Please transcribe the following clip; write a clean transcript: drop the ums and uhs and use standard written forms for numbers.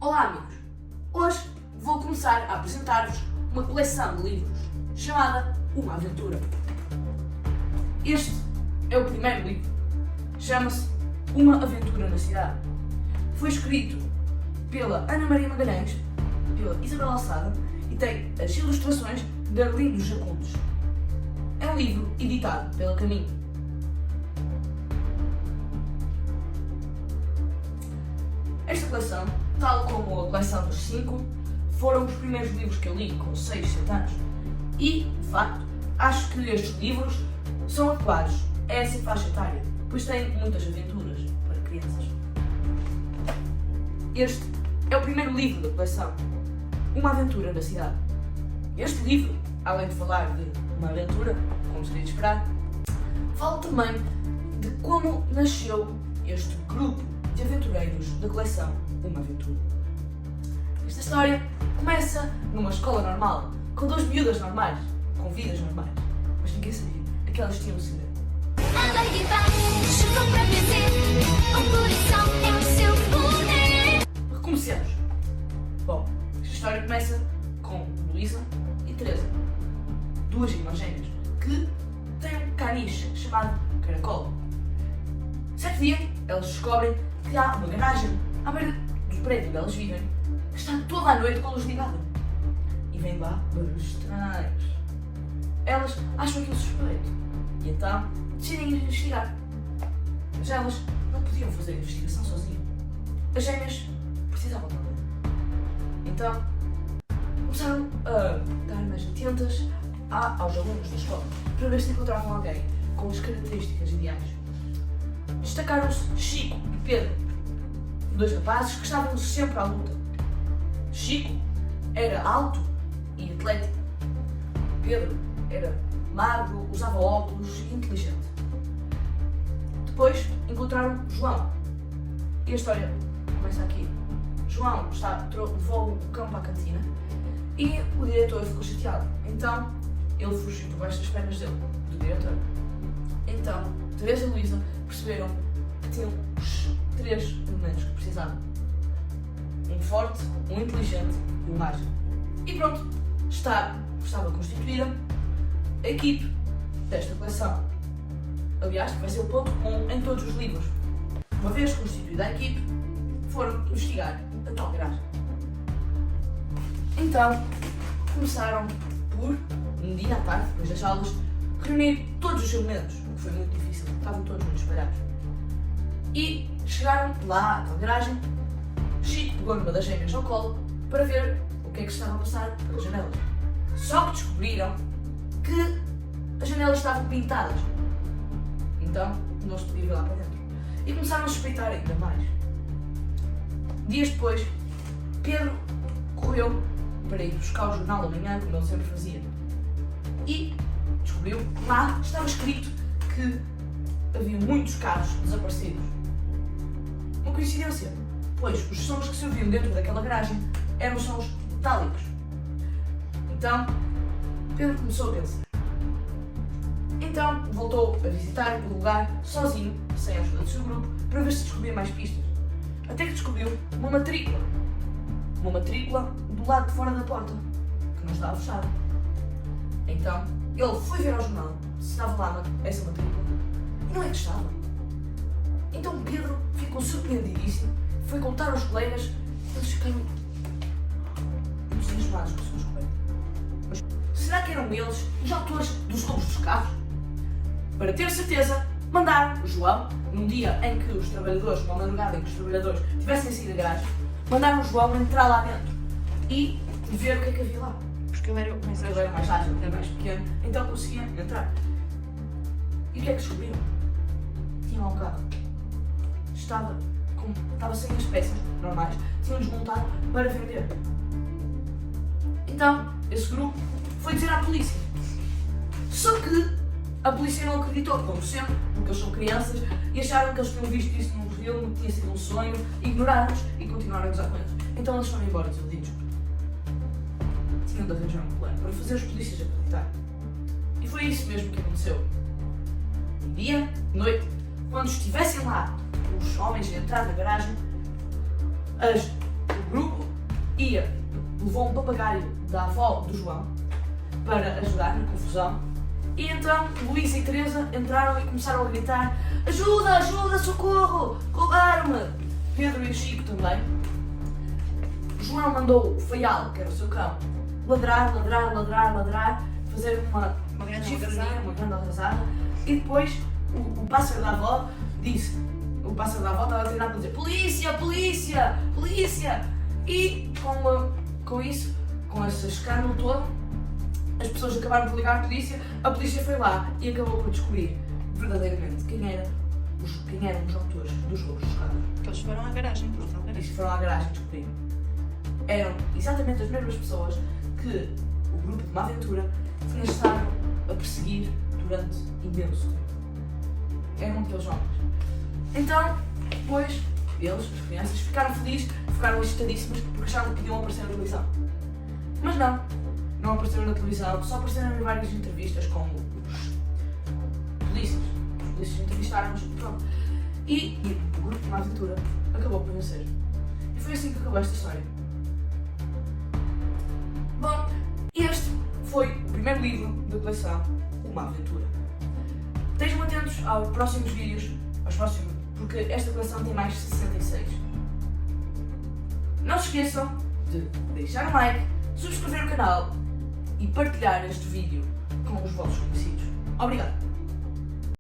Olá amigos, hoje vou começar a apresentar-vos uma coleção de livros chamada Uma Aventura. Este é o primeiro livro, chama-se Uma Aventura na Cidade. Foi escrito pela Ana Maria Magalhães, pela Isabel Alçada e tem as ilustrações de Arlindo Jacundes. É um livro editado pela Caminho. Esta coleção, tal como a coleção dos 5, foram os primeiros livros que eu li com 6, 7 anos. E, de facto, acho que estes livros são adequados a essa faixa etária, pois têm muitas aventuras para crianças. Este é o primeiro livro da coleção, Uma Aventura na Cidade. Este livro, além de falar de uma aventura, como seria de esperar, fala também de como nasceu este grupo de aventureiros da coleção Uma Aventura. Esta história começa numa escola normal, com 2 miúdas normais, com vidas normais, mas ninguém sabia que elas tinham um segredo. A Ladybug chegou para vencer, o coração é o seu poder. Recomecemos. Bom, esta história começa com Luísa e Teresa, 2 irmãs gêmeas, que têm um caniche chamado Caracol. Certo dia, elas descobrem que há uma garagem à beira do prédio onde elas vivem, que está toda a noite com a luz ligada. E vem lá barulhos estranhos. Elas acham aquilo suspeito e então decidem ir investigar. Mas elas não podiam fazer a investigação sozinhas. As gêmeas precisavam de alguém. Então começaram a dar mais atentas aos alunos da escola para ver se encontravam alguém com as características ideais. Destacaram-se Chico e Pedro, 2 rapazes que estavam sempre à luta. Chico era alto e atlético. Pedro era magro, usava óculos e inteligente. Depois encontraram João. E a história começa aqui. João levou o cão para a cantina e o diretor ficou chateado. Então ele fugiu por baixo das pernas dele, do diretor. Então Teresa e Luísa perceberam que tinham os 3 elementos que precisavam: um forte, um inteligente e um mágico. E pronto, estava constituída a equipe desta coleção. Aliás, vai ser o ponto 1 em todos os livros. Uma vez constituída a equipe, foram investigar a tal garagem. Então, começaram por, um dia à tarde, depois das aulas, reunir todos os elementos, o que foi muito difícil, estavam todos muito espalhados. E chegaram lá à tal garagem. Chico pegou numa das gêmeas ao colo para ver o que é que estava a passar pelas janelas. Só que descobriram que as janelas estavam pintadas. Então não se podia ver lá para dentro. E começaram a suspeitar ainda mais. Dias depois, Pedro correu para ir buscar o jornal da manhã, como ele sempre fazia. E descobriu que lá estava escrito que havia muitos carros desaparecidos. Uma coincidência, pois os sons que se ouviam dentro daquela garagem eram sons metálicos. Então, Pedro começou a pensar. Então, voltou a visitar o lugar sozinho, sem a ajuda do seu grupo, para ver se descobria mais pistas. Até que descobriu uma matrícula. Uma matrícula do lado de fora da porta, que não estava fechada. Então, ele foi ver ao jornal se estava lá essa matrícula. E não é que estava. Então Pedro ficou surpreendidíssimo, foi contar aos colegas, eles ficaram entusiasmados com a sua descoberta. Mas será que eram eles os autores dos roubos dos carros? Para ter certeza, mandaram o João, num dia em que os trabalhadores, uma madrugada em que os trabalhadores tivessem saído da garagem, mandaram o João entrar lá dentro e ver o que é que havia lá. Porque ele era mais Ele era mais ágil, era mais pequeno, então conseguia entrar. E o que é que descobriram? Tinha lá um carro. Estava sem as peças normais, tinham desmontado para vender. Então, esse grupo foi dizer à polícia. Só que a polícia não acreditou, como sempre, porque eles são crianças e acharam que eles tinham visto isso num filme, que tinha sido um sonho, ignoraram-nos e continuaram a gozar com eles. Então eles foram embora desiludidos. Tinham de arranjar um plano para fazer os polícias acreditar. E foi isso mesmo que aconteceu. Um dia, noite, quando estivessem lá os homens a entrar na garagem, grupo levou um papagaio da avó do João para ajudar na confusão. E então Luísa e Teresa entraram e começaram a gritar: ajuda, ajuda, socorro, roubaram-me! Pedro e o Chico também. João mandou o Faial, que era o seu cão, ladrar, fazer uma grande chifre, algazarra. uma grande algazarra. E depois o pássaro da avó disse, o pássaro da avó estava a treinar para dizer: polícia, polícia, polícia! E com isso, com esse escândalo todo, as pessoas acabaram por ligar à polícia, a polícia foi lá e acabou por descobrir verdadeiramente quem eram os autores dos roubos dos carros. Eles foram à garagem, E se foram à garagem descobrir. Eram exatamente as mesmas pessoas que o grupo de Má Aventura tinha estado a perseguir durante imenso tempo. Eram aqueles homens. Então, depois, eles, as crianças, ficaram felizes, ficaram excitadíssimas porque achavam que podiam aparecer na televisão. Mas não apareceram na televisão, só apareceram em várias entrevistas com os polícias. Os polícias entrevistaram-nos, pronto. E o grupo de Má Aventura acabou por vencer. E foi assim que acabou esta história. Bom, este foi o primeiro livro da coleção Uma Aventura. Estejam atentos aos próximos vídeos, porque esta coleção tem mais de 66. Não se esqueçam de deixar um like, subscrever o canal e partilhar este vídeo com os vossos conhecidos. Obrigado!